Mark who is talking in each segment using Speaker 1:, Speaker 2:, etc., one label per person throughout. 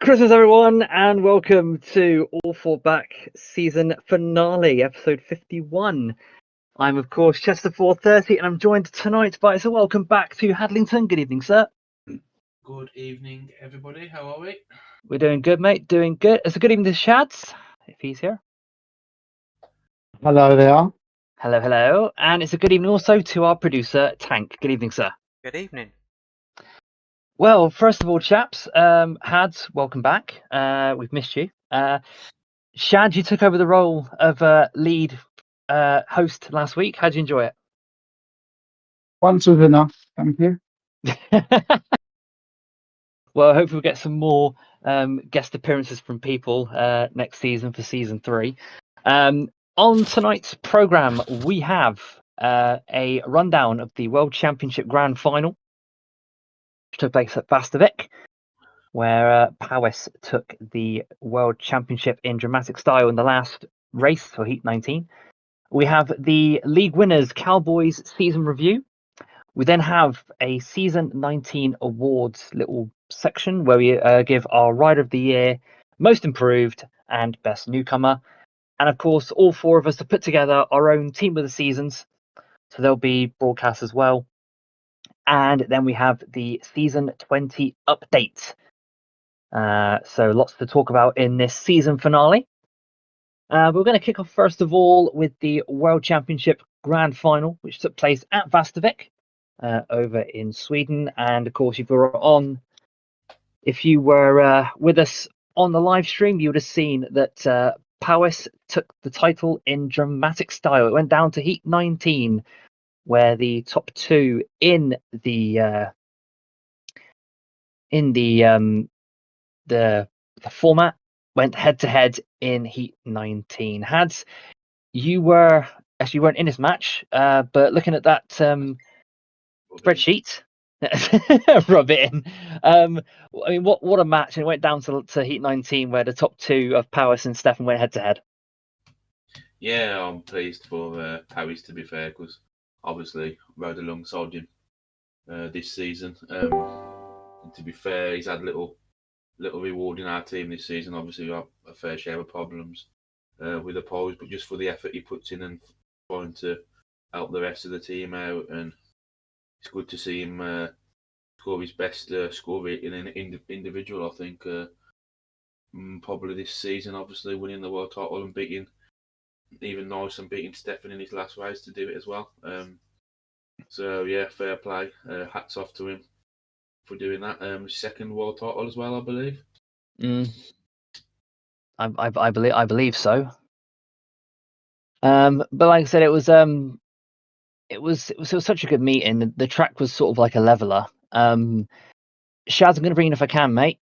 Speaker 1: Christmas, everyone, and welcome to All Four Back season finale, episode 51. I'm, of course, Chester 430, and I'm joined tonight by, so welcome back to Hadlington. Good evening, sir.
Speaker 2: Good evening, everybody. How are we?
Speaker 1: We're doing good, mate. Doing good. It's a good evening to Shads, if he's here.
Speaker 3: Hello there.
Speaker 1: Hello, hello. And it's a good evening also to our producer, Tank. Good evening, sir.
Speaker 4: Good evening.
Speaker 1: Well, first of all, chaps, Hads, welcome back. We've missed you. Shad, you took over the role of lead host last week. How'd you enjoy it?
Speaker 3: Once was enough, thank you.
Speaker 1: Well, hopefully we'll get some more guest appearances from people next season for season 3. On tonight's programme, we have a rundown of the World Championship Grand Final, which took place at Vastavik, where Powys took the World Championship in dramatic style in the last race for Heat 19. We have the league winners Cowboys season review. We then have a season 19 awards little section where we give our Rider of the Year, Most Improved, and Best Newcomer. And of course, all four of us have put together our own team of the seasons. So they'll be broadcast as well. And then we have the season 20 update. So lots to talk about in this season finale. We're going to kick off first of all with the World Championship Grand Final, which took place at Vastavik over in Sweden. And of course, if you were with us on the live stream, you would have seen that Powys took the title in dramatic style. It went down to Heat 19, where the top two in the format went head to head in Heat 19. Hads, you weren't in this match, but looking at that spreadsheet, rub it in. I mean, what a match! And it went down to Heat 19, where the top two of Powys and Stefan went head to head.
Speaker 2: Yeah, I'm pleased for Powys, to be fair, because obviously rode alongside him this season. And to be fair, he's had little reward in our team this season. Obviously, we have a fair share of problems with the polls, but just for the effort he puts in and trying to help the rest of the team out, and it's good to see him score his best score in an individual. I think probably this season, obviously winning the world title and beating even Nice and beating Stefan in his last race to do it as well. So yeah, fair play. Hats off to him for doing that. Second world title as well, I believe.
Speaker 1: I believe so. But like I said, it was such a good meeting. The track was sort of like a leveler. Shaz, I'm going to bring in if I can, mate.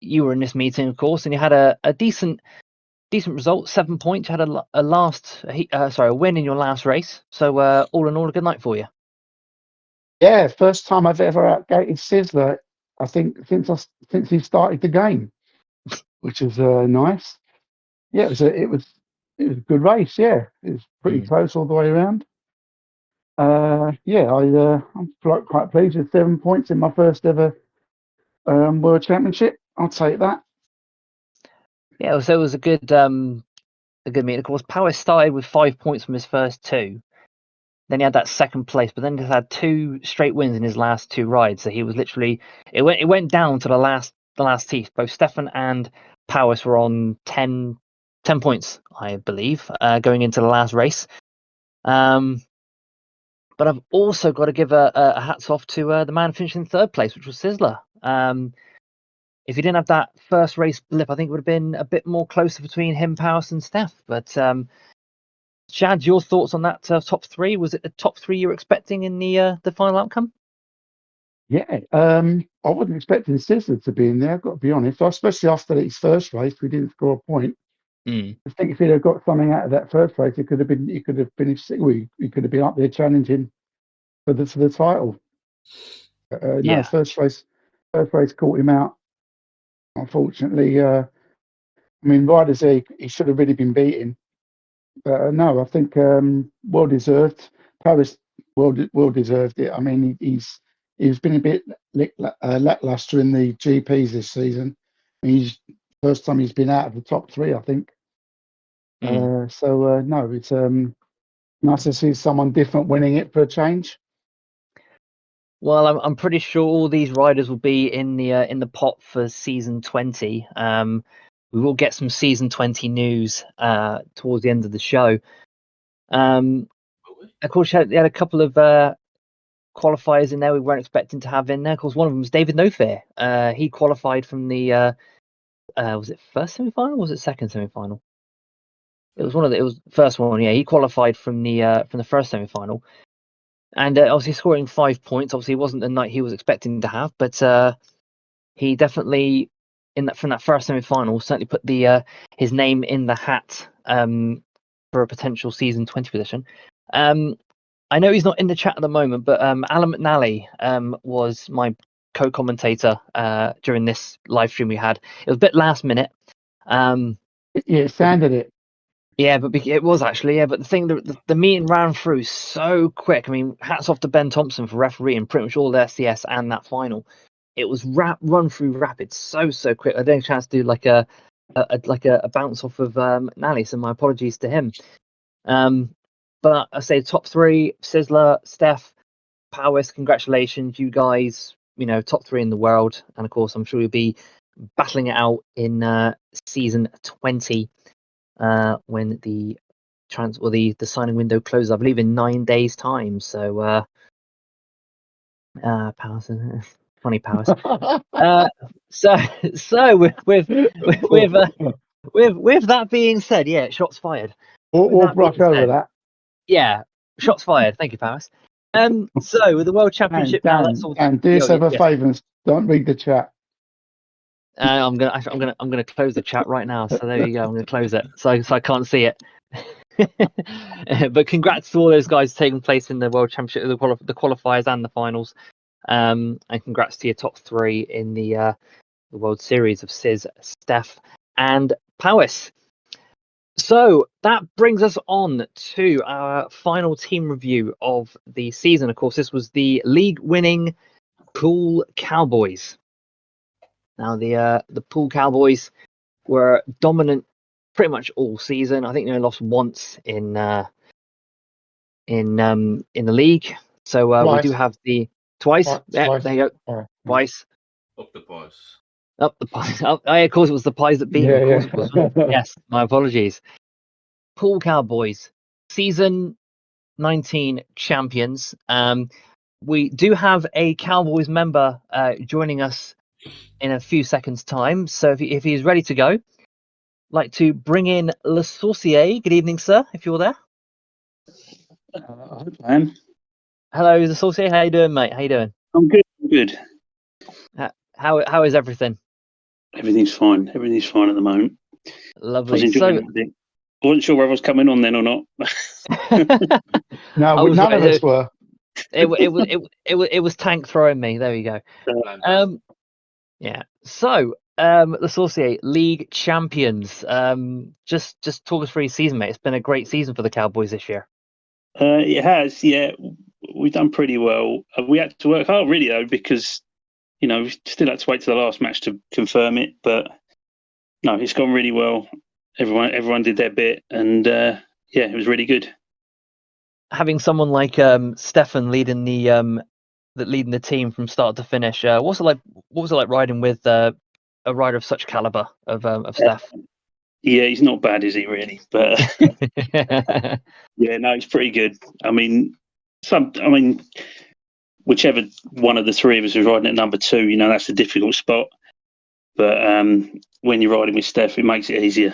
Speaker 1: You were in this meeting, of course, and you had a decent result, 7 points. You had a win in your last race. So all in all, a good night for you.
Speaker 3: Yeah, first time I've ever outgated Sizzler, I think, since he started the game, which was nice. Yeah, it was a good race. Yeah, it was pretty close all the way around. I'm quite pleased with 7 points in my first ever World Championship. I'll take that.
Speaker 1: Yeah, so it was a good meeting. Of course, Powys started with 5 points from his first two. Then he had that second place, but then he had 2 straight wins in his last 2 rides. So he was literally it went down to the last heat. Both Stefan and Powys were on 10 points, I believe, going into the last race. But I've also got to give a hats off to the man finishing third place, which was Sizzler. If he didn't have that first race blip, I think it would have been a bit more closer between him, Powys, and Steph. But Shad, your thoughts on that top 3? Was it the top 3 you were expecting in the final outcome?
Speaker 3: Yeah, I wasn't expecting Sizzler to be in there. I've got to be honest, especially after his first race, we didn't score a point. I think if he'd have got something out of that first race, he could have been up there challenging for the title. No, first race caught him out. Unfortunately, I mean, Riders he should have really been beaten. But no, I think well deserved. Powys well deserved it. I mean, he's been a bit lackluster in the GPs this season. He's first time he's been out of the top three, I think. No, it's nice to see someone different winning it for a change.
Speaker 1: Well, I'm pretty sure all these riders will be in the pot for season 20. We will get some season 20 news towards the end of the show. Of course, they had a couple of qualifiers in there we weren't expecting to have in there. Of course, one of them was David Nofair. He qualified from the was it first semi-final or was it second semi-final? It was first one. Yeah, he qualified from the first semi-final, and obviously scoring 5 points. Obviously, it wasn't the night he was expecting to have, but he definitely from that first semi-final certainly put his name in the hat for a potential season 20 position. I know he's not in the chat at the moment, but Alan McNally was my co-commentator during this live stream we had. It was a bit last minute.
Speaker 3: It sounded it.
Speaker 1: Yeah, but it was actually, yeah. But the thing, the meeting ran through so quick. I mean, hats off to Ben Thompson for refereeing pretty much all the SCS and that final. It was run through rapid, so quick. I didn't have a chance to do like a bounce off of McNally, so my apologies to him. But I say top three: Sizzler, Steph, Powis. Congratulations, you guys. Top three in the world, and of course, I'm sure you'll be battling it out in season 20 when the signing window closes. I believe in 9 days' time. So, Powis, funny Powis. So with that being said, yeah, shots fired.
Speaker 3: We'll brush over that.
Speaker 1: Yeah, shots fired. Thank you, Powis. So with the World Championship now, that's all.
Speaker 3: And do yourself a favour and don't read the chat.
Speaker 1: I'm gonna close the chat right now. So there you go. I'm gonna close it so I can't see it. But congrats to all those guys taking place in the World Championship, the qualifiers and the finals. And congrats to your top three in the World Series of Sizz, Steph, and Powis. So that brings us on to our final team review of the season. Of course, this was the league-winning Pool Cowboys. Now, the Pool Cowboys were dominant pretty much all season. I think they only lost once in the league. So we do have the twice. Twice. There you go. Twice.
Speaker 2: Up the pies.
Speaker 1: Up the pies. Of course, it was the pies that beat them. Of course it was. Yes, my apologies. Pool Cowboys, season 19 champions. We do have a Cowboys member joining us in a few seconds' time. So if he's ready to go, I'd like to bring in Le Sorcier. Good evening, sir, if you're there.
Speaker 4: I hope I am.
Speaker 1: Hello, Le Sorcier. How you doing, mate? How you doing?
Speaker 4: I'm good. I'm good.
Speaker 1: How is everything?
Speaker 4: Everything's fine. Everything's fine at the moment.
Speaker 1: Lovely.
Speaker 4: I was enjoying it. I wasn't sure whether I was coming on then or not.
Speaker 3: No, none of us were.
Speaker 1: It was Tank throwing me. There we go. Yeah. So, Le Sorcier, league champions. Just talk us through your season, mate. It's been a great season for the Cowboys this year.
Speaker 4: It has. Yeah, we've done pretty well. We had to work hard, really, though, because we still had to wait to the last match to confirm it. But no, it's gone really well. Everyone did their bit, and it was really good.
Speaker 1: Having someone like Stefan leading the team from start to finish, what was it like riding with a rider of such caliber of Steph?
Speaker 4: Yeah, he's not bad, is he really? But yeah, no, he's pretty good. I mean, whichever one of the three of us was riding at number 2, that's a difficult spot. But when you're riding with Steph, it makes it easier.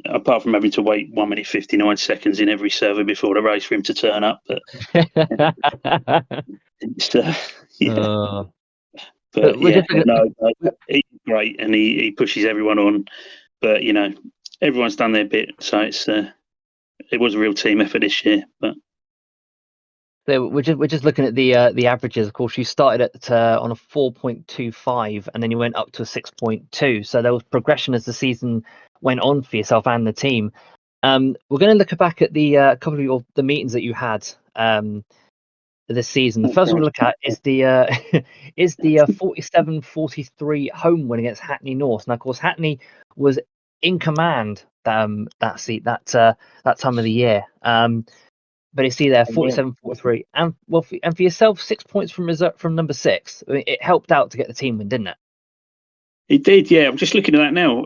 Speaker 4: Apart from having to wait 1 minute 59 seconds in every server before the race for him to turn up. But he's great and he pushes everyone on. But everyone's done their bit, so it was a real team effort this year. But
Speaker 1: so we're just looking at the averages. Of course, you started on a 4.25, and then you went up to a 6.2. So there was progression as the season went on for yourself and the team. We're going to look back at the couple of the meetings that you had this season. The first one to look at is the 47-43 home win against Hackney North. Now, of course, Hackney was in command that time of the year. But you see there, 47-43, and for yourself, 6 points from number 6. I mean, it helped out to get the team win, didn't it?
Speaker 4: It did, yeah. I'm just looking at that now.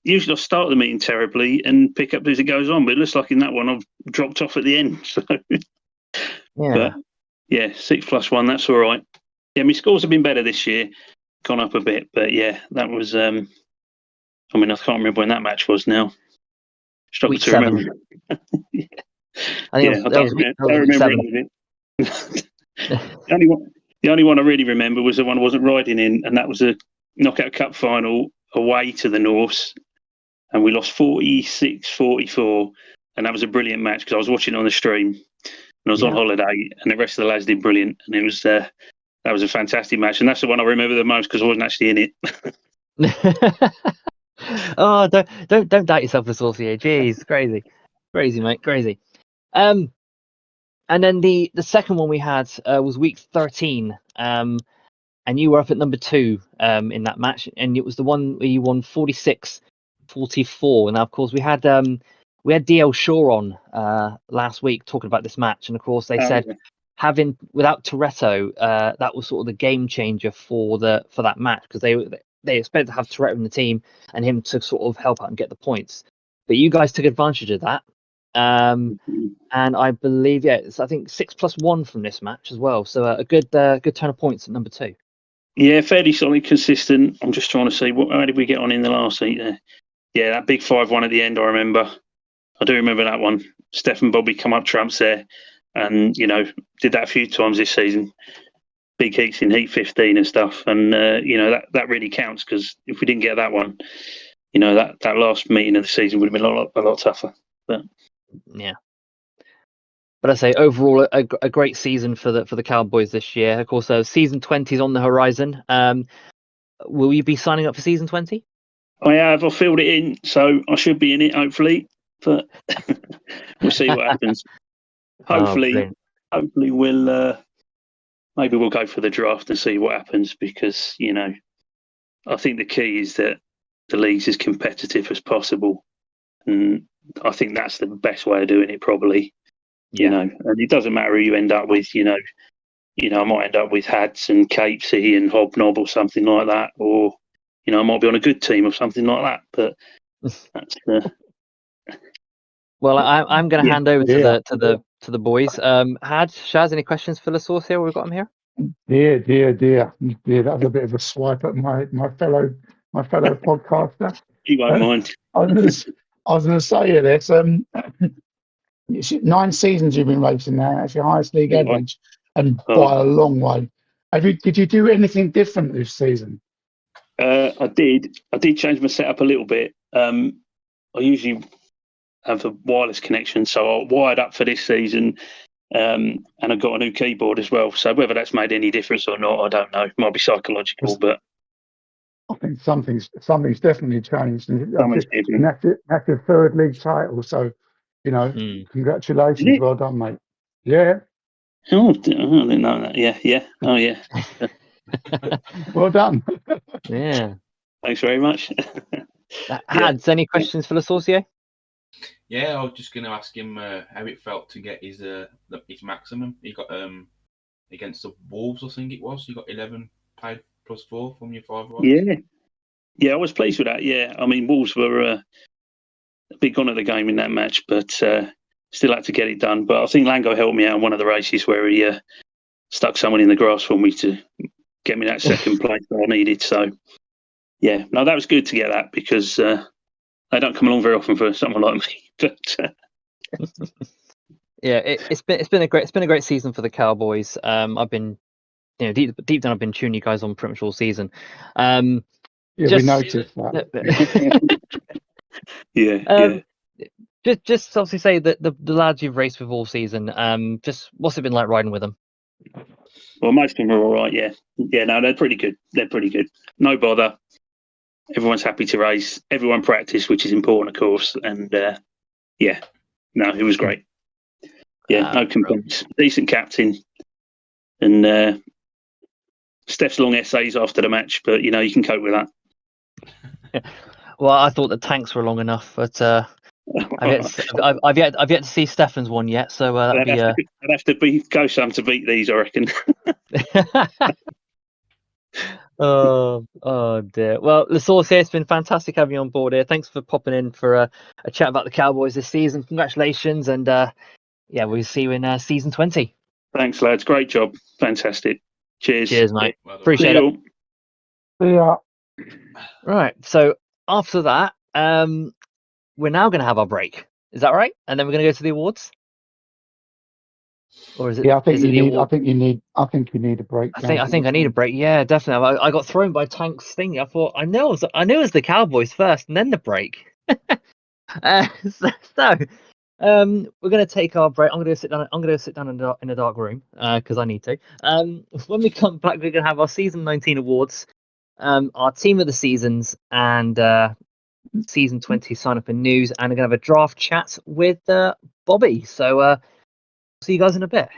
Speaker 4: Usually I start the meeting terribly and pick up as it goes on, but it looks like in that one I've dropped off at the end. So,
Speaker 1: yeah.
Speaker 4: But yeah, 6+1, that's all right. Yeah, my scores have been better this year, gone up a bit, but yeah, that was. I mean, I can't remember when that match was now. Struggle
Speaker 1: Week
Speaker 4: to
Speaker 1: 7.
Speaker 4: remember.
Speaker 1: I think
Speaker 4: I don't remember it. The only one I really remember was the one I wasn't riding in, and that was a knockout cup final away to the Norse, and we lost 46-44, and that was a brilliant match because I was watching it on the stream, and I was on holiday, and the rest of the lads did brilliant, and it was that was a fantastic match, and that's the one I remember the most because I wasn't actually in it.
Speaker 1: Oh, don't doubt yourself, Saucier. Jeez, crazy, mate, crazy. And then the second one we had was week 13. And you were up at number 2 in that match, and it was the one where you won 46-44. Now, of course, we had DL Shaw on last week talking about this match, and of course they said having without Toretto, that was sort of the game changer for that match, because they expected to have Toretto in the team and him to sort of help out and get the points. But you guys took advantage of that. And I believe, it's I think 6+1 from this match as well. So a good turn of points at number 2.
Speaker 4: Yeah, fairly solid, consistent. I'm just trying to see how did we get on in the last heat there. Yeah, that big 5-1 at the end, I do remember that one. Steph and Bobby come up trumps there, and did that a few times this season. Big heats in heat 15 and stuff, and that really counts, because if we didn't get that one, that last meeting of the season would have been a lot tougher. But
Speaker 1: yeah. But I say overall a great season for the Cowboys this year. Of course, season 20 is on the horizon. Will you be signing up for season 20?
Speaker 4: I have. I filled it in, so I should be in it hopefully. But we'll see what happens. Hopefully we'll maybe we'll go for the draft and see what happens, because I think the key is that the league's as competitive as possible, and I think that's the best way of doing it, probably. And it doesn't matter who you end up with. I might end up with Hads and Capesy and Hobnob or something like that, or I might be on a good team or something like that. But that's.
Speaker 1: Well, I'm going to hand over to the boys. Had Shaz, any questions for the source here? We've got him here.
Speaker 3: Dear. That was a bit of a swipe at my fellow podcaster.
Speaker 4: You won't mind.
Speaker 3: I was going to say this. 9 seasons you've been racing now. That's your highest league average, and by a long way. Did you do anything different this season?
Speaker 4: I did change my setup a little bit. I usually have a wireless connection, so I wired up for this season, and I got a new keyboard as well. So whether that's made any difference or not, I don't know. It might be psychological, but
Speaker 3: I think something's definitely changed. And that's your 3rd league title, so congratulations, well done, mate. Yeah.
Speaker 4: Oh, I didn't know that. Yeah. Oh, yeah.
Speaker 3: Well done.
Speaker 1: Yeah.
Speaker 4: Thanks very much.
Speaker 1: Hads, any questions for the Saucier?
Speaker 2: Yeah, I was just going to ask him how it felt to get his maximum. He got against the Wolves, I think it was. He got 11 paid +4 from your 5 rides.
Speaker 4: Yeah, I was pleased with that. Yeah, I mean, Wolves were a big on at the game in that match, but still had to get it done. But I think Lango helped me out in one of the races where he stuck someone in the grass for me to get me that second place that I needed. So, yeah, no, that was good to get that, because they don't come along very often for someone like me. But
Speaker 1: yeah, it's been a great season for the Cowboys. I've been deep down I've been tuning you guys on pretty much all season.
Speaker 3: We noticed that.
Speaker 1: Just obviously say that the lads you've raced with all season. Just what's it been like riding with them?
Speaker 4: Well, most of them are all right. Yeah. No, they're pretty good. No bother. Everyone's happy to race. Everyone practiced, which is important, of course. And it was great. Yeah, no complaints. Decent captain. and Steph's long essays after the match, but you can cope with that.
Speaker 1: Well, I thought the tanks were long enough, but I've yet to see Stefan's one yet, so that'd be.
Speaker 4: I'd have to go some to beat these, I reckon.
Speaker 1: Oh dear. Well, Lasource here, it's been fantastic having you on board here. Thanks for popping in for a chat about the Cowboys this season. Congratulations, and we'll see you in season 20.
Speaker 4: Thanks, lads. Great job. Fantastic. Cheers,
Speaker 1: mate. Appreciate it.
Speaker 3: See ya.
Speaker 1: Right. So after that, we're now going to have our break. Is that right? And then we're going to go to the awards. Or is it?
Speaker 3: Yeah, I think
Speaker 1: you need
Speaker 3: a break.
Speaker 1: I think I need a break. Yeah, definitely. I got thrown by Tank's thing. I thought I knew it was the Cowboys first, and then the break. We're going to take our break. I'm going to sit down. I'm going to sit down in a dark room because I need to. When we come back, we're going to have our season 19 awards, our team of the seasons, and season 20 sign up and news, and we're going to have a draft chat with Bobby. So see you guys in a bit.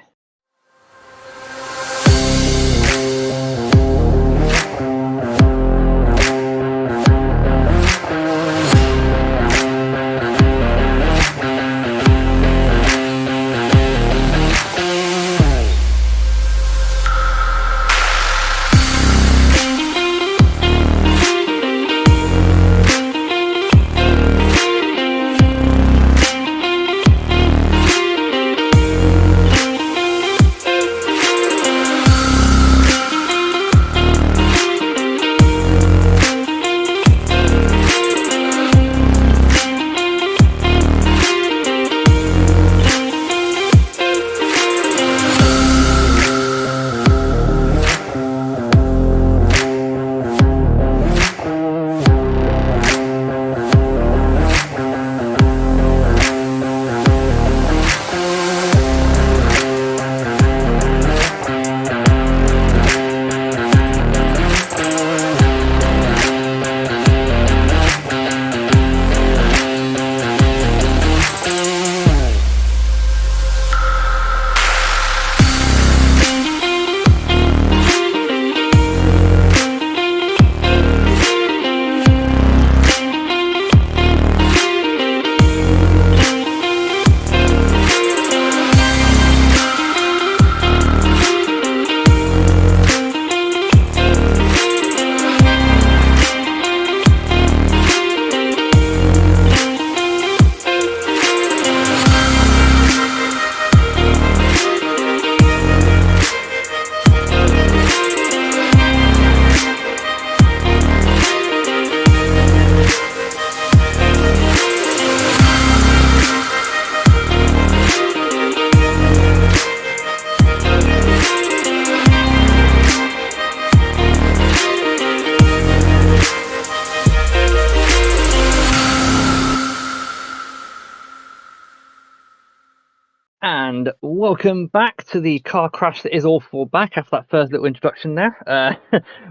Speaker 1: And welcome back to the car crash that is all for back after that first little introduction there.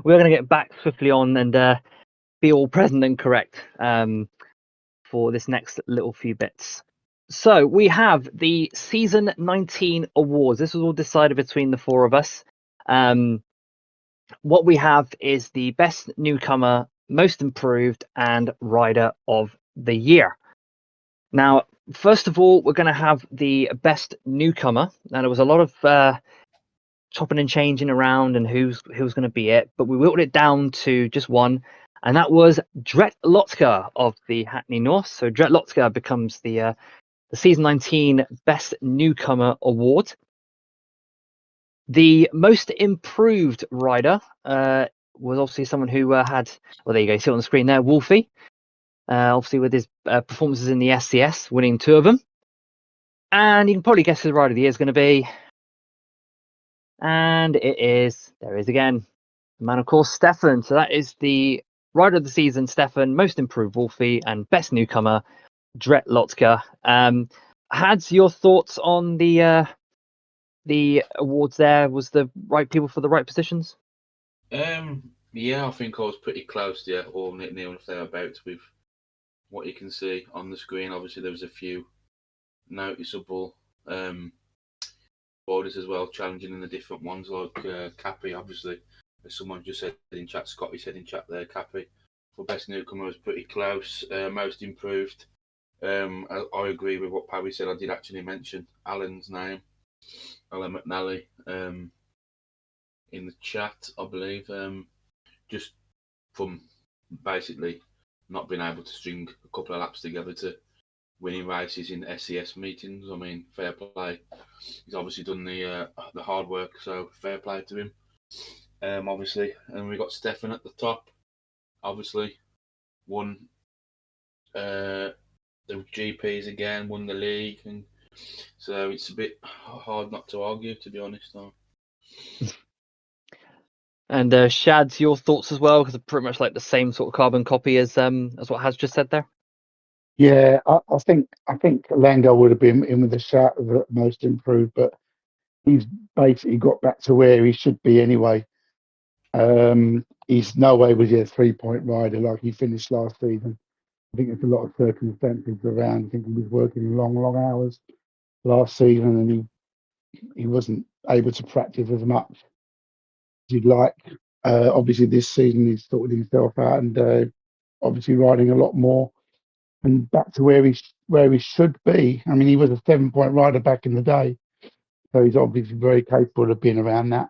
Speaker 1: We're going to get back swiftly on and be all present and correct for this next little few bits. So we have the season 19 awards. This was all decided between the four of us. What we have is the best newcomer, most improved, and rider of the year. Now, first of all, we're going to have the best newcomer. Now, there was a lot of chopping and changing around and who's going to be it, but we whittled it down to just one, and that was Dret Lotka of the Hackney North. So Dret Lotka becomes the season 19 best newcomer award. The most improved rider was obviously someone who had, well, there you go, you see it on the screen there, Wolfie. Obviously with his performances in the SCS, winning 2 of them. And you can probably guess who the rider of the year is going to be. And there is again, the man, of course, Stefan. So that is the rider of the season, Stefan, most improved Wolfie, and best newcomer, Dret Lotka. Had your thoughts on the awards there? Was the right people for the right positions?
Speaker 2: Yeah, I think I was pretty close to all near if thereabouts with what you can see on the screen. Obviously, there was a few noticeable borders as well, challenging in the different ones, like Cappy, obviously. As someone just said in chat, Scotty said in chat there, Cappy for best newcomer was pretty close. Most improved. I agree with what Parry said. I did actually mention Alan's name, Alan McNally, in the chat, I believe. Just from basically not being able to string a couple of laps together to winning races in SES meetings. I mean, fair play. He's obviously done the hard work, so fair play to him. Obviously, and we got Stefan at the top. Obviously, won the GPs again, won the league, and so it's a bit hard not to argue, to be honest. Though.
Speaker 1: And Shads, your thoughts as well, because pretty much like the same sort of carbon copy as what Has just said there.
Speaker 3: Yeah, I think Lango would have been in with a shout of the most improved, but he's basically got back to where he should be anyway. He's no way was he a 3-point rider like he finished last season. I think there's a lot of circumstances around. I think he was working long hours last season, and he wasn't able to practice as much as he'd like. Obviously, this season he's sorted himself out and obviously riding a lot more and back to where he should be. I mean, he was a 7-point rider back in the day, so he's obviously very capable of being around that.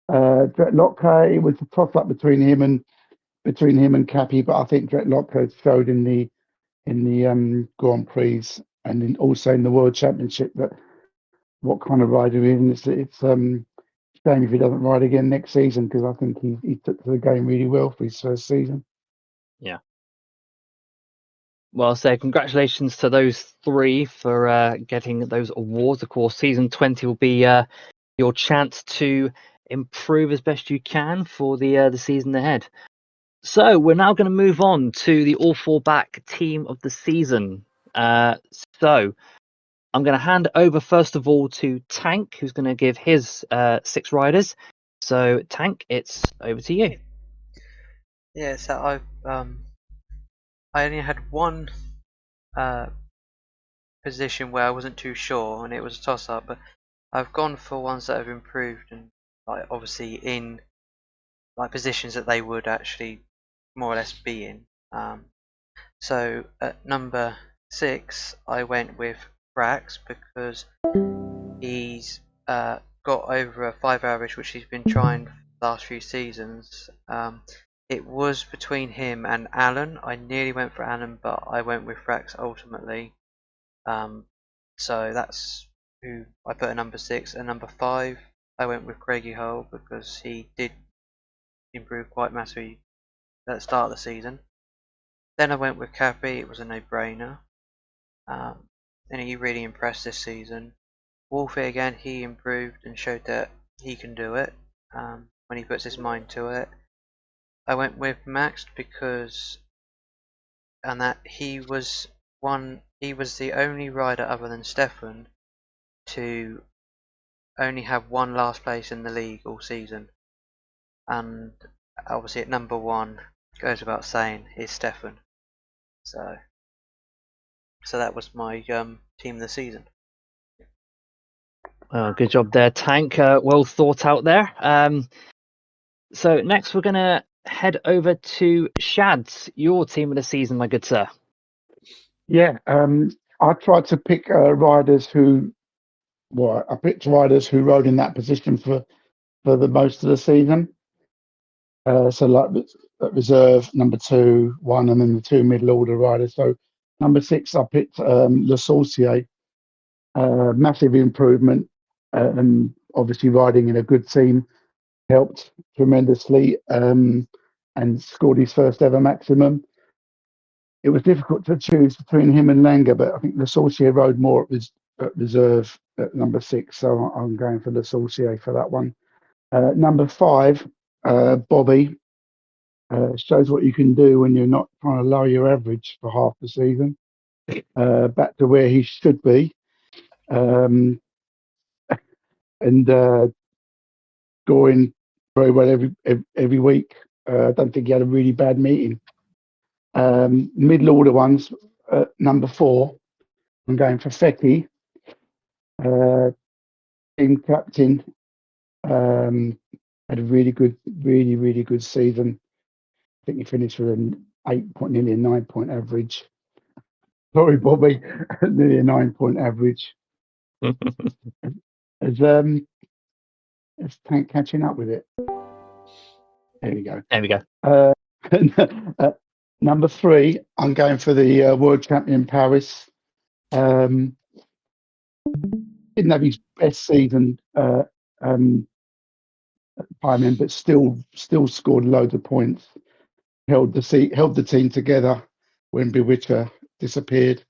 Speaker 3: Brett Locke, it was a toss up between him and Cappy, but I think Brett Locke showed in the Grand Prix and also in the World Championship that what kind of rider he is. It's shame if he doesn't ride again next season, because I think he took to the game really well for his first season.
Speaker 1: Yeah. Well, so congratulations to those three for getting those awards. Of course, season 20 will be your chance to improve as best you can for the season ahead. So we're now going to move on to the All 4 Back team of the season. So I'm going to hand over first of all to Tank, who's going to give his 6 riders. So Tank, it's over to you.
Speaker 5: Yeah, so I only had one position where I wasn't too sure, and it was a toss-up. But I've gone for ones that have improved, and like obviously in like positions that they would actually more or less be in. So at number 6, I went with Brax because he's got over a 5 average, which he's been trying for the last few seasons. It was between him and Alan. I nearly went for Alan, but I went with Brax ultimately. So that's who I put at number 6. And number 5, I went with Craigie Hull because he did improve quite massively at the start of the season. Then I went with Cappy. It was a no-brainer. And he really impressed this season. Wolfie again, he improved and showed that he can do it when he puts his mind to it. I went with Max because he was the only rider other than Stefan to only have one last place in the league all season. And obviously at number 1, goes without saying, is Stefan. So that was my team of the season.
Speaker 1: Good job there, Tank. Well thought out there. So next we're going to head over to Shads, your team of the season, my good sir.
Speaker 3: Yeah, I tried to pick riders who rode in that position for the most of the season. So like reserve, number 2, 1, and then the 2 middle order riders. So number 6, I picked Le Sorcier. Massive improvement, and obviously riding in a good team helped tremendously, and scored his first ever maximum. It was difficult to choose between him and Langer, but I think Le Sorcier rode more at reserve at number 6, so I'm going for Le Sorcier for that one. Number 5, Bobby. Shows what you can do when you're not trying to lower your average for half the season. Back to where he should be. And scoring very well every week. I don't think he had a really bad meeting. Middle order ones, number 4, I'm going for Feki. team captain. Had a really good season. I think he finished with an nearly a 9-point average. Sorry, Bobby, nearly a 9-point average. Is Tank catching up with it? There we go.
Speaker 1: There we go.
Speaker 3: Number 3, I'm going for the world champion Paris. Didn't have his best season, Pyman, but still scored loads of points. Held the team together when Bewitcher disappeared.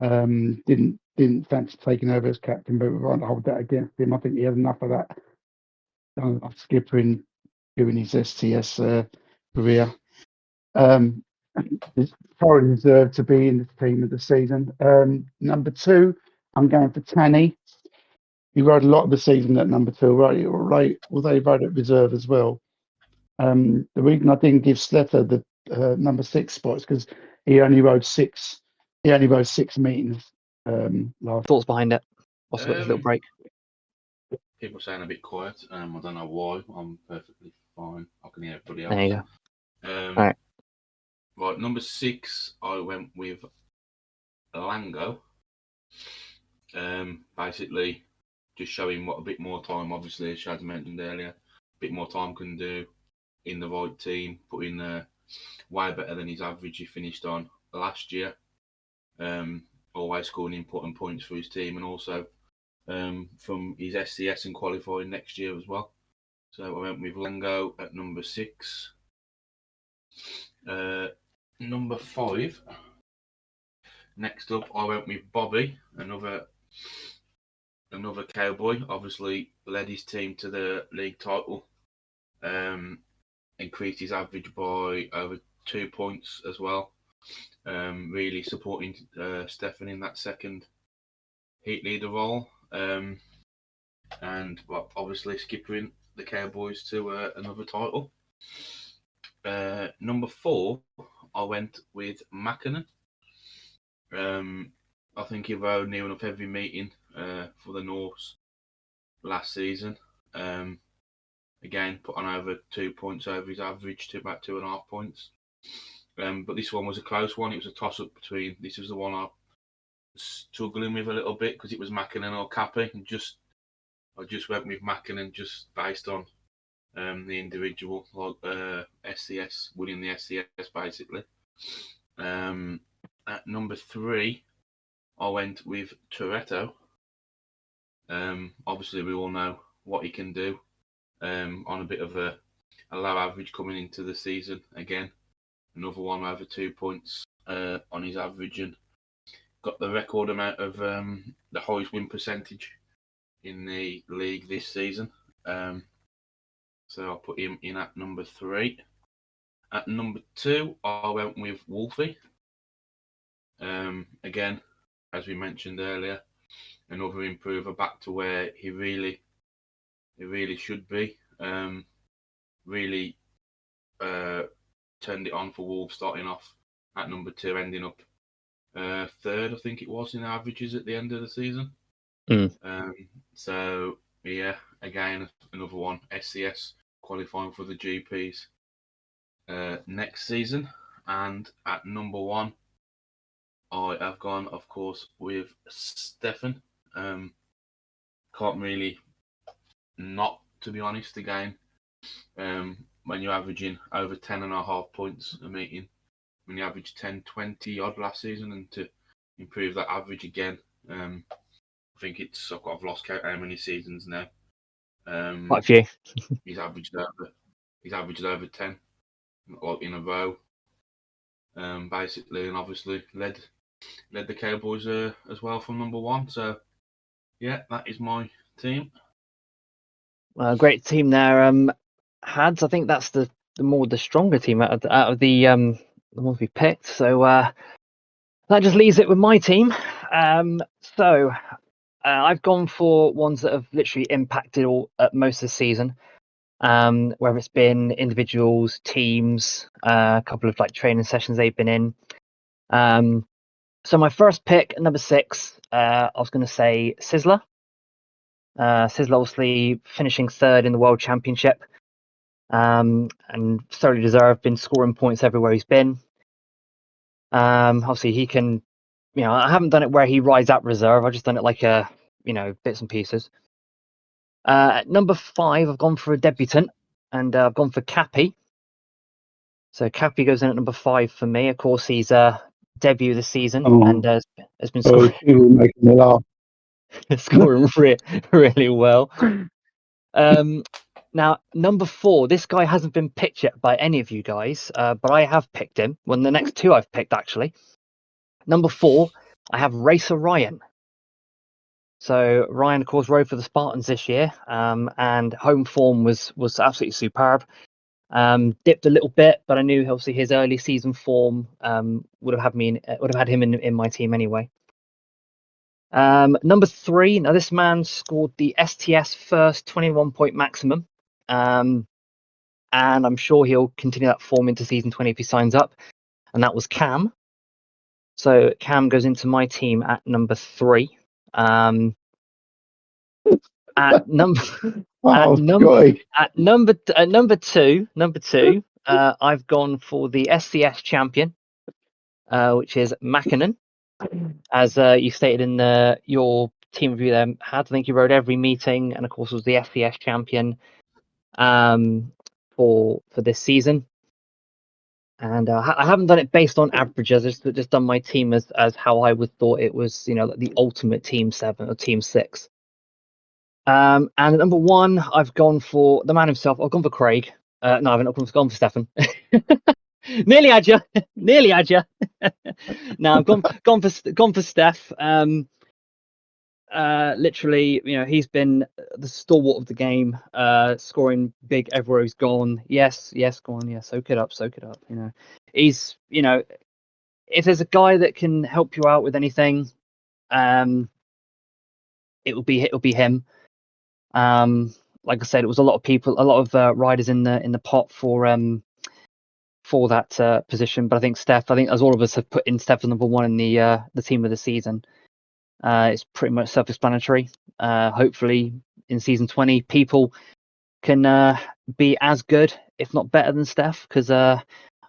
Speaker 3: Didn't fancy taking over as captain, but we won't hold that against him. I think he had enough of that. Skippering during his STS career. Thoroughly deserved to be in the team of the season. Number 2, I'm going for Tanny. He rode a lot of the season at number 2, right? Although he rode at reserve as well. The reason I didn't give Sletter the number 6 spot is because he only rode 6. He only rode 6 meetings last.
Speaker 1: Thoughts behind it? Also got his little break.
Speaker 2: People saying a bit quiet. I don't know why. I'm perfectly fine. I can hear everybody else.
Speaker 1: There you go. All right.
Speaker 2: Right, number 6, I went with Lango. Basically, just showing what a bit more time, obviously, as Shaz mentioned earlier, a bit more time can do in the right team, putting way better than his average he finished on last year. Always scoring important points for his team, and also from his SCS and qualifying next year as well. So I went with Lango at number 6. Number 5. Next up, I went with Bobby, another cowboy. Obviously, led his team to the league title. Increased his average by over 2 points as well. Really supporting Stefan in that second heat leader role. And obviously skippering the Cowboys to another title. Number 4, I went with Mackinnon. I think he rode near enough every meeting for the Norse last season. Again, put on over 2 points over his average to about 2.5 points. But this one was a close one. It was a toss-up between. This was the one I was struggling with a little bit because it was Mackinnon or Cappy. And I just went with Mackinnon just based on the individual, like SCS, winning the SCS basically. At number 3, I went with Toretto. Obviously, we all know what he can do on a bit of a low average coming into the season again. Another one over 2 points on his average, and got the record amount of the highest win percentage in the league this season. So I'll put him in at number 3. At number 2, I went with Wolfie. Again, as we mentioned earlier, another improver back to where he really should be. Really turned it on for Wolves, starting off at number 2, ending up 3rd, I think it was, in averages at the end of the season. So yeah, again, another one, SCS qualifying for the GPs next season. And at number 1, I have gone, of course, with Stefan. Can't really not, to be honest, again. When you're averaging over 10.5 points a meeting, when you averaged 10-20 odd last season, and to improve that average again, I think I've lost count how many seasons now.
Speaker 1: Quite a few.
Speaker 2: He's averaged over 10 in a row, basically, and obviously led the Cowboys as well from number 1. So yeah, that is my team.
Speaker 1: Great team there. Hads, I think that's the stronger team out of the ones we picked. So that just leaves it with my team. So I've gone for ones that have literally impacted most of the season. Whether it's been individuals, teams, a couple of like training sessions they've been in. So my first pick, number 6, I was going to say Sizzler. Sizzle obviously finishing third in the World Championship, and thoroughly deserved. Been scoring points everywhere he's been. Obviously he can, I haven't done it where he rides at reserve. I've just done it like bits and pieces. At number 5, I've gone for a debutant, and I've gone for Cappy. So Cappy goes in at number 5 for me. Of course, he's debut this season and has been scoring,
Speaker 3: making me laugh.
Speaker 1: scoring really well. Now, number 4, this guy hasn't been picked yet by any of you guys, but I have picked him. Well, the next 2 I've picked, actually. Number 4, I have Racer Ryan. So Ryan, of course, rode for the Spartans this year, and home form was absolutely superb. Dipped a little bit, but I knew obviously his early season form would have had him in my team anyway. Number 3, now this man scored the STS first 21-point maximum, and I'm sure he'll continue that form into season 20 if he signs up, and that was Cam. So Cam goes into my team at number 3. At number two, I've gone for the SCS champion, which is Mackinnon. As you stated in your team review there, I think he rode every meeting, and of course was the SCS champion for this season. And I haven't done it based on averages. I've just done my team as how I would thought it was, like the ultimate team 7 or team 6. And at number 1, I've gone for the man himself. I've gone for Craig. No, I haven't. I've gone for Stefan. Nearly had you. No, I've gone for Steph. Literally, he's been the stalwart of the game, scoring big everywhere he's gone. Yes, go on. Yeah, soak it up. He's, if there's a guy that can help you out with anything, it will be him. Like I said, it was a lot of riders in the pot for that position. But I think as all of us have put in Steph as number 1 in the team of the season. It's pretty much self-explanatory. Hopefully, in season 20, people can be as good, if not better, than Steph, because I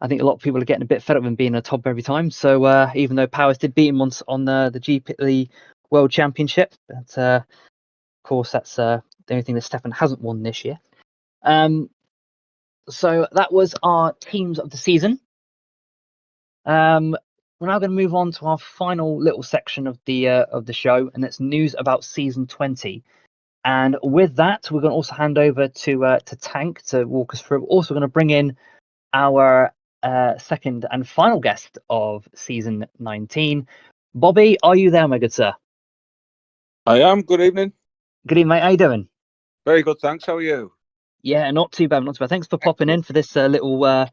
Speaker 1: think a lot of people are getting a bit fed up with him being a top every time. So even though Powers did beat him once on the World Championship, but of course that's the only thing that Stefan hasn't won this year. So that was our teams of the season. We're now going to move on to our final little section of the show, and that's news about season 20. And with that, we're going to also hand over to Tank to walk us through. We're also going to bring in our second and final guest of season 19. Bobby, are you there, my good sir?
Speaker 6: I am. Good evening.
Speaker 1: Good evening, mate. How you doing?
Speaker 6: Very good, thanks. How are you?
Speaker 1: Yeah, not too bad. Thanks for popping in for this little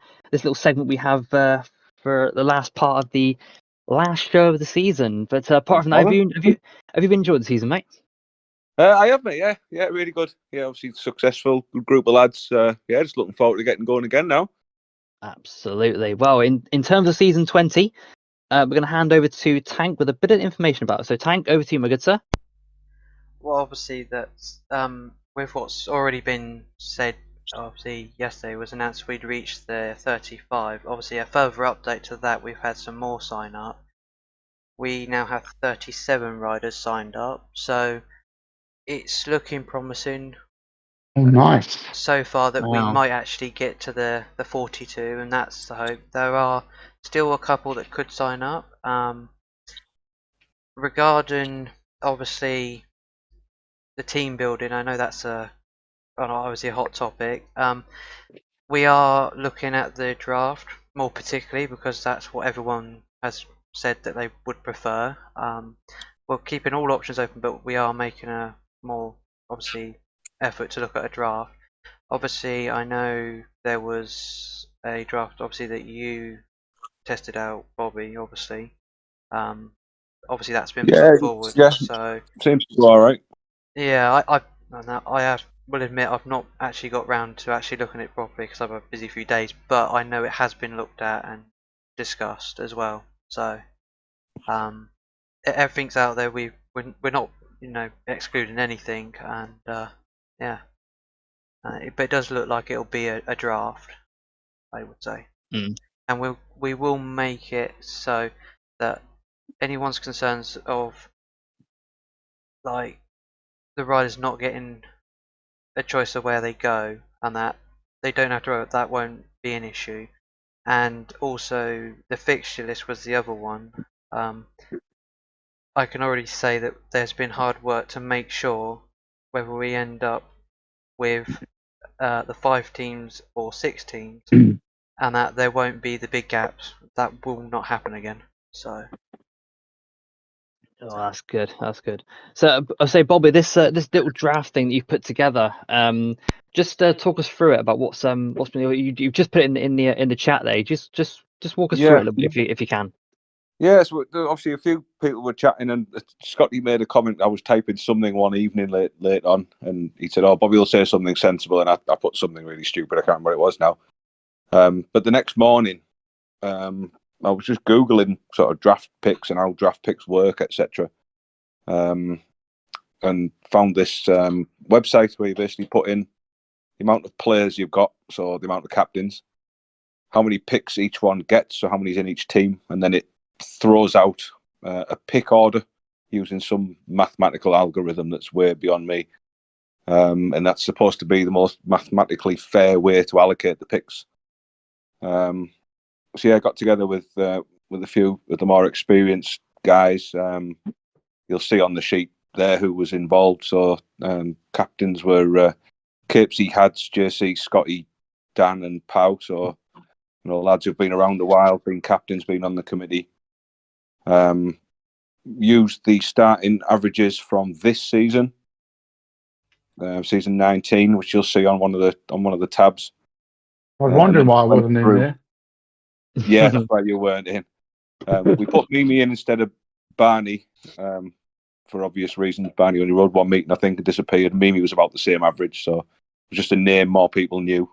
Speaker 1: segment we have for the last part of the last show of the season. But apart from that, have you been enjoying the season, mate?
Speaker 6: I have, mate. Yeah, really good. Yeah, obviously successful, good group of lads. Just looking forward to getting going again now.
Speaker 1: Absolutely. Well, in terms of season 20, we're going to hand over to Tank with a bit of information about it. So, Tank, over to you, my good sir.
Speaker 5: Well, obviously that's with what's already been said. Obviously, yesterday was announced we'd reached the 35. Obviously, a further update to that, we've had some more sign up. We now have 37 riders signed up, so it's looking promising.
Speaker 3: Oh, nice.
Speaker 5: So far that we might actually get to the 42, and that's the hope. There are still a couple that could sign up. Regarding obviously the team building, I know that's obviously a hot topic. We are looking at the draft more particularly because that's what everyone has said that they would prefer. We're keeping all options open, but we are making a more obviously effort to look at a draft. Obviously, I know there was a draft obviously that you tested out, Bobby. Obviously, that's been put forward.
Speaker 6: Yeah,
Speaker 5: so
Speaker 6: seems to go all right.
Speaker 5: Yeah, I will admit I've not actually got round to actually looking at it properly because I've had a busy few days, but I know it has been looked at and discussed as well. So everything's out there. We're not excluding anything, and yeah, but it does look like it'll be a draft, I would say, and we will make it so that anyone's concerns of like the riders not getting a choice of where they go and that they don't have to, that won't be an issue. And also the fixture list was the other one. I can already say that there's been hard work to make sure whether we end up with the 5 teams or 6 teams, and that there won't be the big gaps. That will not happen again. So.
Speaker 1: Oh, that's good. That's good. So, I say, Bobby, this little draft thing that you've put together. Just talk us through it about what's been. You've just put it in the chat there. Just walk us through it a little bit if you can.
Speaker 6: Yeah, so obviously a few people were chatting, and Scotty made a comment. I was typing something one evening late on, and he said, "Oh, Bobby will say something sensible," and I put something really stupid. I can't remember what it was now. But the next morning, I was just Googling sort of draft picks and how draft picks work, etc. And found this website where you basically put in the amount of players you've got, so the amount of captains, how many picks each one gets, so how many's in each team, and then it throws out a pick order using some mathematical algorithm that's way beyond me. And that's supposed to be the most mathematically fair way to allocate the picks. So yeah, I got together with a few of the more experienced guys. You'll see on the sheet there who was involved. So captains were Capesy, Hads, JC, Scotty, Dan, and Pau. So lads who've been around a while, been captains, been on the committee. Used the starting averages from this season, season 19, which you'll see on one of the tabs.
Speaker 3: I was wondering why I wasn't in there.
Speaker 6: Yeah, that's why you weren't in. We put Mimi in instead of Barney for obvious reasons. Barney only rode one meet and I think it disappeared. Mimi was about the same average, so it was just a name more people knew.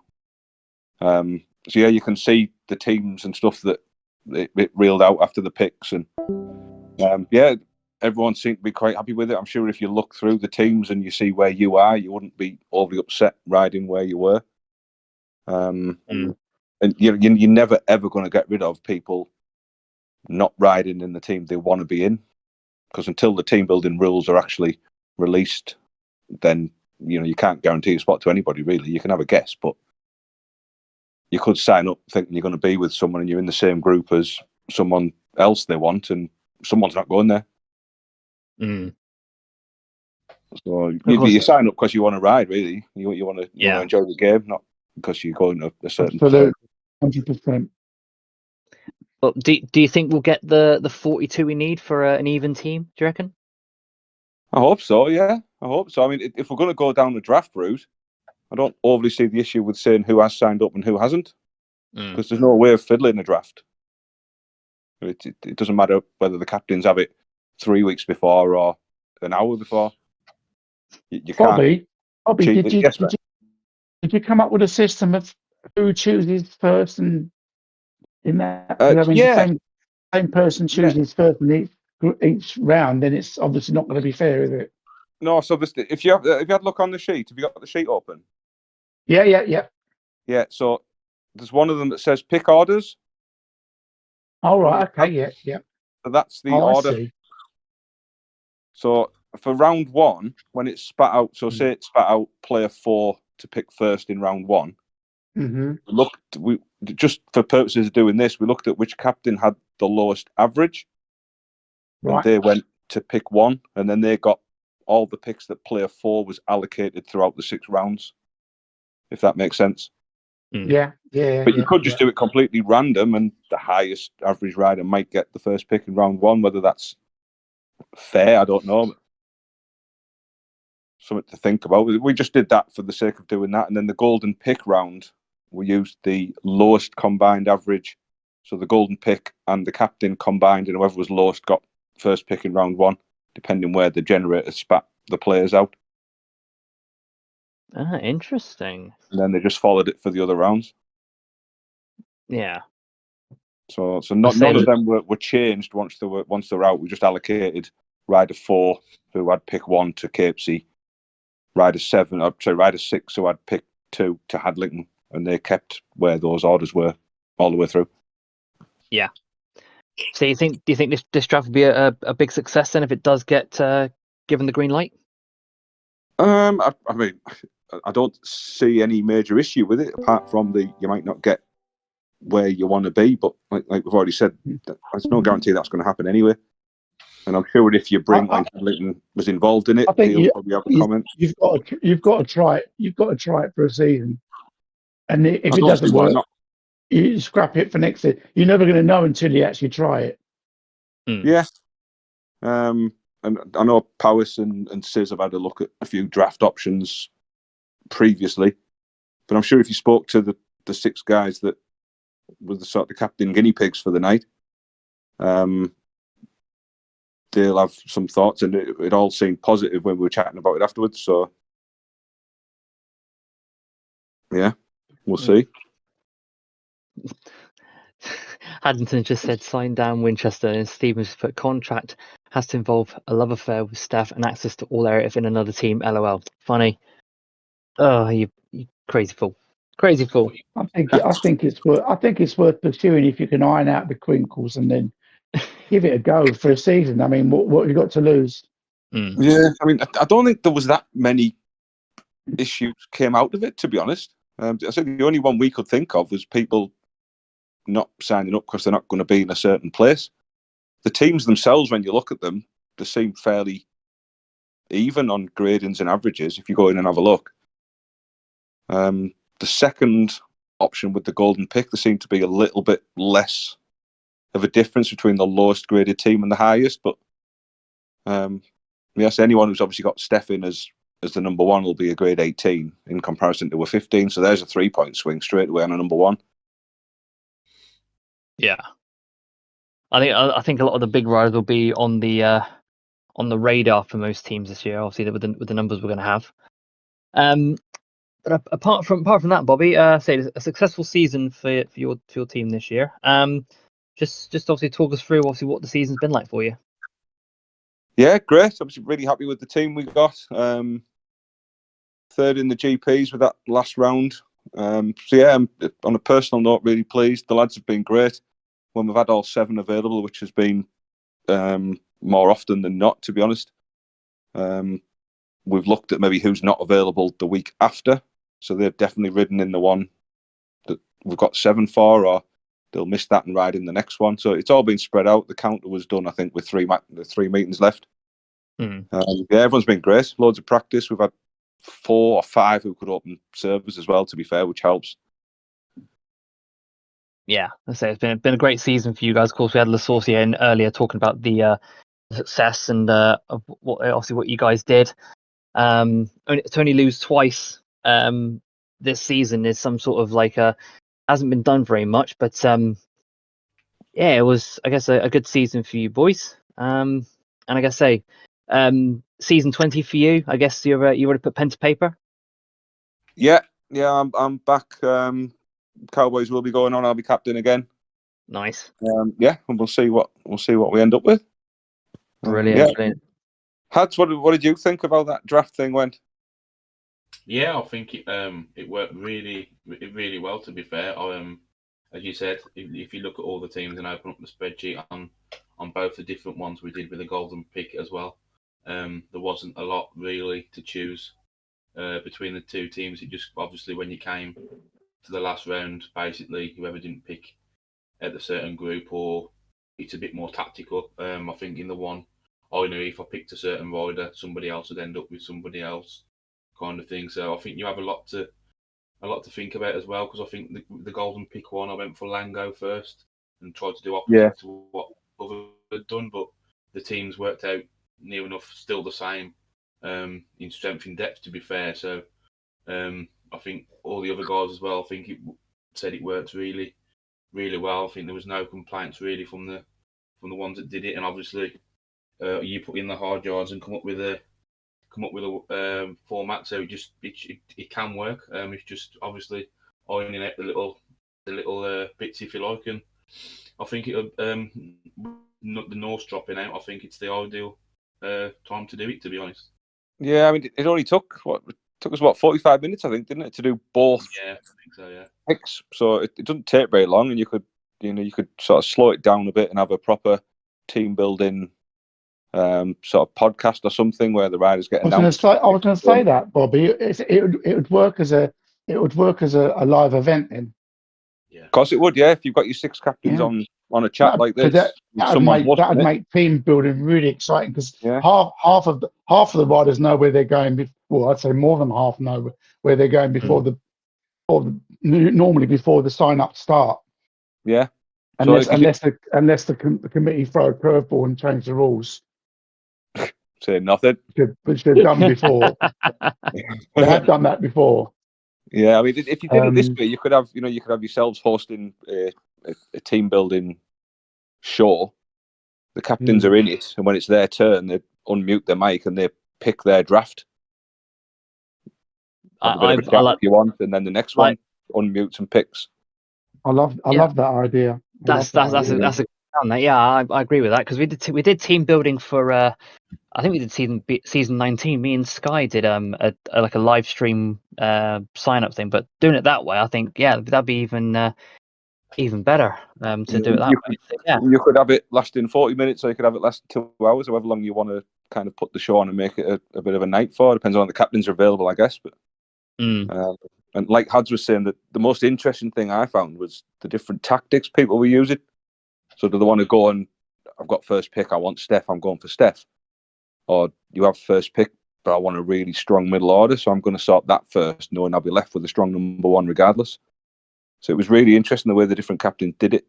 Speaker 6: So yeah, you can see the teams and stuff that it reeled out after the picks, and yeah, everyone seemed to be quite happy with it. I'm sure if you look through the teams and you see where you are, you wouldn't be overly upset riding where you were. And you're never ever going to get rid of people not riding in the team they want to be in, because until the team building rules are actually released, then you can't guarantee a spot to anybody really. You can have a guess, but you could sign up thinking you're going to be with someone and you're in the same group as someone else they want, and someone's not going there. So you sign up because you want to ride, really. You want to enjoy the game, not because you're going to a certain.
Speaker 3: Absolutely, 100%.
Speaker 1: But do you think we'll get the 42 we need for an even team? Do you reckon?
Speaker 6: I hope so. Yeah, I hope so. I mean, if we're going to go down the draft route, I don't overly see the issue with saying who has signed up and who hasn't, because there's no way of fiddling a draft. It doesn't matter whether the captains have it 3 weeks before or an hour before. You can't.
Speaker 3: Bobby, did you come up with a system of who chooses first, and in that the same person chooses first in each round, then it's obviously not going to be fair, is it?
Speaker 6: No. So if you had a look on the sheet, have you got the sheet open?
Speaker 3: Yeah.
Speaker 6: So there's one of them that says pick orders.
Speaker 3: All right. Okay. Yeah.
Speaker 6: So that's the order.
Speaker 3: I see.
Speaker 6: So for round 1, when it's spat out, so say it spat out player 4 to pick first in round 1. We just for purposes of doing this, we looked at which captain had the lowest average, and they went to pick 1, and then they got all the picks that player 4 was allocated throughout the 6 rounds. If that makes sense.
Speaker 3: Yeah.
Speaker 6: But you could just do it completely random, and the highest average rider might get the first pick in round 1. Whether that's fair, I don't know. Something to think about. We just did that for the sake of doing that, and then the golden pick round, we used the lowest combined average. So the golden pick and the captain combined, and whoever was lowest got first pick in round 1, depending where the generator spat the players out.
Speaker 1: Interesting.
Speaker 6: And then they just followed it for the other rounds.
Speaker 1: Yeah.
Speaker 6: So none of them were changed once they were out. We just allocated Rider 4, who had pick 1 to Capesy, Rider 6, who had pick 2 to Hadlington, and they kept where those orders were all the way through.
Speaker 1: Yeah. So do you think this draft will be a big success then if it does get given the green light?
Speaker 6: I mean, I don't see any major issue with it apart from you might not get where you want to be, but like we've already said, there's no guarantee that's going to happen anyway. And I'm sure if you bring Hadlington was involved in it,
Speaker 3: I think
Speaker 6: he'll probably have a comment.
Speaker 3: You've got to try it. You've got to try it for a season, and if it doesn't
Speaker 6: see why
Speaker 3: work,
Speaker 6: not.
Speaker 3: you scrap it for next season. You're never going to know until you actually try it.
Speaker 6: Yeah. And I know Powis and Sis have had a look at a few draft options previously, but I'm sure if you spoke to the 6 guys that were the sort of captain guinea pigs for the night, they'll have some thoughts, and it all seemed positive when we were chatting about it afterwards. So, yeah, we'll see.
Speaker 1: Haddington just said sign down Winchester, and Stevens put contract has to involve a love affair with staff and access to all areas in another team. LOL. Funny. Oh, you crazy fool. Crazy fool.
Speaker 3: I think it's worth pursuing if you can iron out the crinkles and then give it a go for a season. I mean, what have you got to lose?
Speaker 6: Yeah, I mean, I don't think there was that many issues came out of it, to be honest. I think the only one we could think of was people not signing up because they're not going to be in a certain place. The teams themselves, when you look at them, they seem fairly even on gradings and averages if you go in and have a look. The second option with the golden pick, there seemed to be a little bit less of a difference between the lowest graded team and the highest. But yes, anyone who's obviously got Steph in as the number 1 will be a grade 18 in comparison to a 15. So there's a 3-point swing straight away on a number 1.
Speaker 1: Yeah, I think a lot of the big riders will be on the radar for most teams this year. Obviously, with the numbers we're going to have. But apart from that, Bobby, say a successful season for your team this year. Just obviously talk us through obviously what the season's been like for you.
Speaker 6: Yeah, great. Obviously, really happy with the team we got. 3rd in the GPs with that last round. So yeah, on a personal note, really pleased. The lads have been great when we've had all 7 available, which has been more often than not, to be honest. We've looked at maybe who's not available the week after, so they've definitely ridden in the one that we've got 7 for, or they'll miss that and ride in the next one. So it's all been spread out. The counter was done, I think, with 3 meetings left. Yeah, everyone's been great. Loads of practice. We've had 4 or 5 who could open servers as well, to be fair, which helps.
Speaker 1: Yeah, I say it's been a great season for you guys. Of course, we had LaSaucier in earlier talking about the success and of what you guys did. To only lose twice this season is some sort of hasn't been done very much, but yeah, it was, I guess, a good season for you boys. And I guess season 20 for you. I guess you already put pen to paper.
Speaker 6: Yeah, I'm back. Cowboys will be going on. I'll be captain again.
Speaker 1: Nice.
Speaker 6: Yeah, and we'll see what we end up with.
Speaker 1: Brilliant.
Speaker 6: Yeah. Hads, what did you think about that draft thing went?
Speaker 2: Yeah, I think it worked really well. To be fair, as you said, if you look at all the teams and open up the spreadsheet on both the different ones we did with the golden pick as well, there wasn't a lot really to choose between the 2 teams. It just obviously when you came to the last round, basically whoever didn't pick at the certain group, or it's a bit more tactical. I think in the one, I know if I picked a certain rider, somebody else would end up with somebody else, kind of thing. So I think you have a lot to think about as well, because I think the golden pick one, I went for Lango first and tried to do opposite to what others had done, but the teams worked out near enough still the same in strength and depth, to be fair. So I think all the other guys as well, I think it said it worked really well. I think there was no complaints really from the ones that did it, and obviously you put in the hard yards and come up with a format, so it can work. It's just obviously ironing out the little bits, if you like, and I think it the North dropping out. I think it's the ideal time to do it, to be honest.
Speaker 6: Yeah, I mean, it only took us 45 minutes, I think, didn't it, to do both
Speaker 2: Yeah, I think so. Yeah.
Speaker 6: picks. So it doesn't take very long, and you could sort of slow it down a bit and have a proper team building sort of podcast or something where the riders get announced.
Speaker 3: I was going to say that, Bobby. It would work as a live event then.
Speaker 2: Yeah.
Speaker 6: Of course, it would. Yeah, if you've got your 6 captains
Speaker 3: Yeah.
Speaker 6: on a chat like this,
Speaker 3: That'd make team building really exciting because half of the riders know where they're going. Well, I'd say more than half know where they're going normally before the sign up start.
Speaker 6: Yeah.
Speaker 3: Unless the committee throw a curveball and change the rules.
Speaker 6: Say nothing.
Speaker 3: Which they've done before. They have done that before.
Speaker 6: Yeah, I mean, if you did it this way, you could have yourselves hosting a team building show. The captains are in it, and when it's their turn, they unmute their mic and they pick their draft. I like if you want, and then the next one unmutes and picks.
Speaker 3: I love that idea.
Speaker 1: That's a good plan. Yeah, I agree with that because we did team building for. I think we did season 19. Me and Sky did a live stream sign up thing, but doing it that way, I think that'd be even better to do it that way. So, yeah.
Speaker 6: You could have it lasting 40 minutes, or you could have it lasting 2 hours, however long you want to kind of put the show on and make it a bit of a night for. Depends on when the captains are available, I guess. But and like Hads was saying, that the most interesting thing I found was the different tactics people were using. So do they want to go and I've got first pick, I want Steph, I'm going for Steph. Or you have first pick, but I want a really strong middle order, so I'm going to sort that first, knowing I'll be left with a strong number 1 regardless. So it was really interesting the way the different captains did it.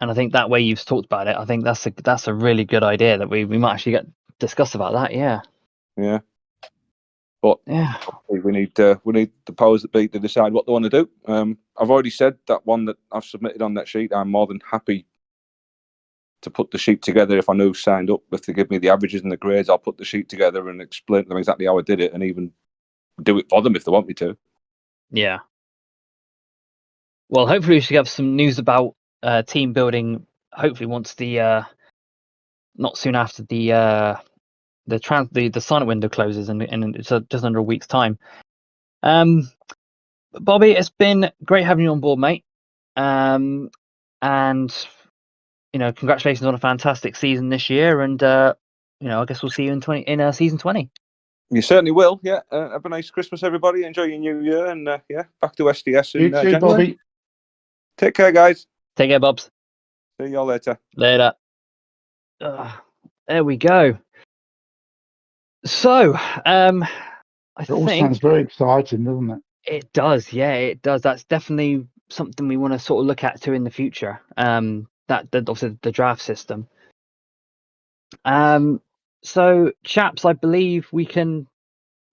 Speaker 1: And I think that way you've talked about it, I think that's a really good idea that we might actually discuss about that. Yeah.
Speaker 6: Yeah. But we need the powers that be to decide what they want to do. I've already said that one that I've submitted on that sheet, I'm more than happy to put the sheet together. If I know who signed up, if they give me the averages and the grades, I'll put the sheet together and explain to them exactly how I did it, and even do it for them if they want me to.
Speaker 1: Yeah. Well, hopefully we should have some news about team building. Hopefully, once the not soon after the sign up window closes, and it's just under a week's time. Bobby, it's been great having you on board, mate. And congratulations on a fantastic season this year, and I guess we'll see you in season 20.
Speaker 6: You certainly will. Yeah. Have a nice Christmas, everybody. Enjoy your new year, and back to SDS in January.
Speaker 3: Bobby.
Speaker 6: Take care, guys.
Speaker 1: Take care, Bobs.
Speaker 6: See y'all later.
Speaker 1: Later. There we go. So, I
Speaker 3: think it all sounds very exciting, doesn't it?
Speaker 1: It does. Yeah, it does. That's definitely something we want to sort of look at too in the future. Obviously the draft system. So, chaps, I believe we can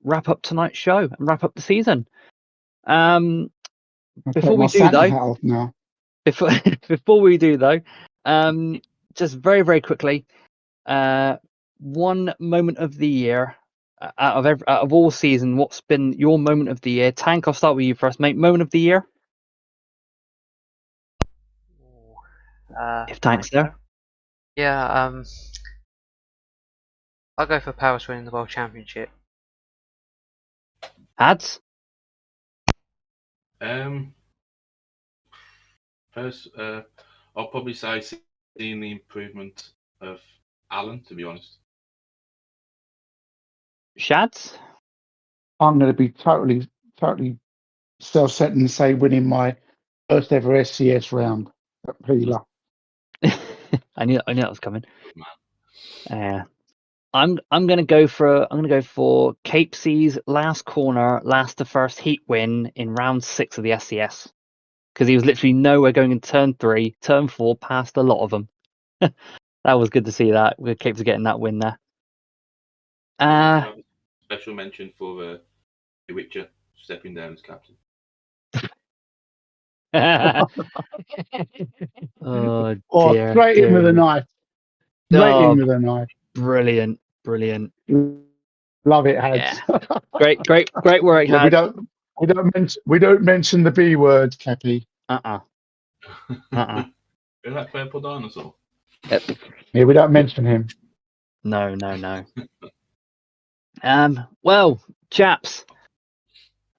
Speaker 1: wrap up tonight's show and wrap up the season. Before we do though, just very, very quickly, one moment of the year out of all season, what's been your moment of the year? Tank, I'll start with you first, mate. Moment of the year? If Tank's there.
Speaker 5: Yeah, I'll go for Paris winning the World Championship.
Speaker 1: Hads?
Speaker 2: First, I'll probably say seeing the improvement of Alan, to be honest.
Speaker 1: Shads?
Speaker 3: I'm going to be totally self-centered and say winning my first ever SCS round at Pila.
Speaker 1: I knew that was coming. I'm going to go for Cape C's last corner, last to first heat win in round 6 of the SCS, because he was literally nowhere going in turn 3, turn 4, past a lot of them. That was good to see that. Capes getting that win there.
Speaker 2: Special mention for Witcher stepping down as captain.
Speaker 1: Oh, dear,
Speaker 3: straight in with a knife. Straight in with a knife.
Speaker 1: Brilliant.
Speaker 3: Love it, Hads.
Speaker 1: Yeah. Great work, Hads.
Speaker 3: We don't mention the B word, Cappy.
Speaker 2: Is that Purple Dinosaur?
Speaker 3: Yeah, we don't mention him.
Speaker 1: No. Well, chaps.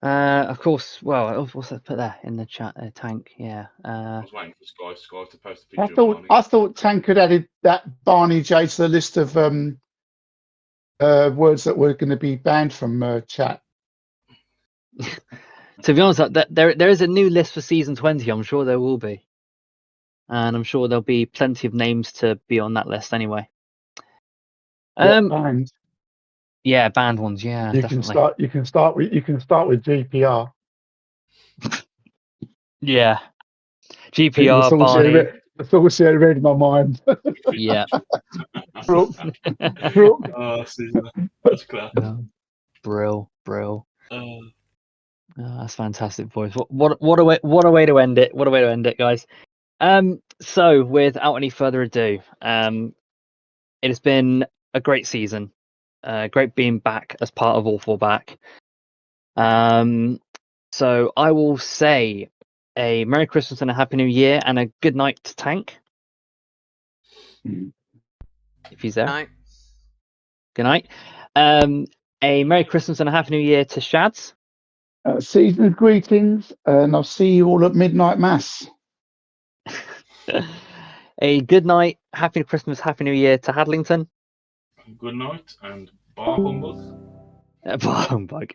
Speaker 1: Of course. Well, what's that? Put that in the chat. Tank. Yeah.
Speaker 2: I was waiting for Sky to post a picture of Barney.
Speaker 3: I thought Tank had added that Barney J to the list of words that were going to be banned from chat.
Speaker 1: To be honest, there is a new list for season 20. I'm sure there will be, and I'm sure there'll be plenty of names to be on that list anyway.
Speaker 3: Banned.
Speaker 1: Yeah, banned ones. Yeah,
Speaker 3: You
Speaker 1: definitely.
Speaker 3: can start with GPR.
Speaker 1: Yeah, GPR, Barney.
Speaker 3: That's obviously read in my mind.
Speaker 1: Yeah.
Speaker 3: Brooke.
Speaker 2: Oh, Caesar. That's class.
Speaker 1: Brill. That's fantastic, boys. What a way to end it. What a way to end it, guys. So without any further ado, it has been a great season. Great being back as part of All Four Back. So I will say a Merry Christmas and a Happy New Year and a good night to Tank. If he's there. Good night. A Merry Christmas and a Happy New Year to Shads.
Speaker 3: Season's greetings, and I'll see you all at midnight mass.
Speaker 1: A good night, Happy Christmas, Happy New Year to Hadlington.
Speaker 2: Good night and bar humbug.
Speaker 1: Bar humbug.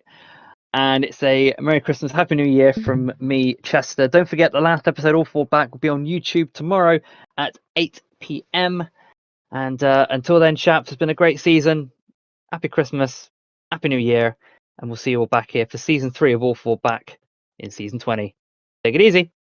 Speaker 1: And it's a Merry Christmas, Happy New Year from me, Chester. Don't forget the last episode, All Four Back, will be on YouTube tomorrow at 8 p.m. And until then, chaps, it's been a great season. Happy Christmas, Happy New Year, and we'll see you all back here for season 3 of All Four Back in season 20. Take it easy.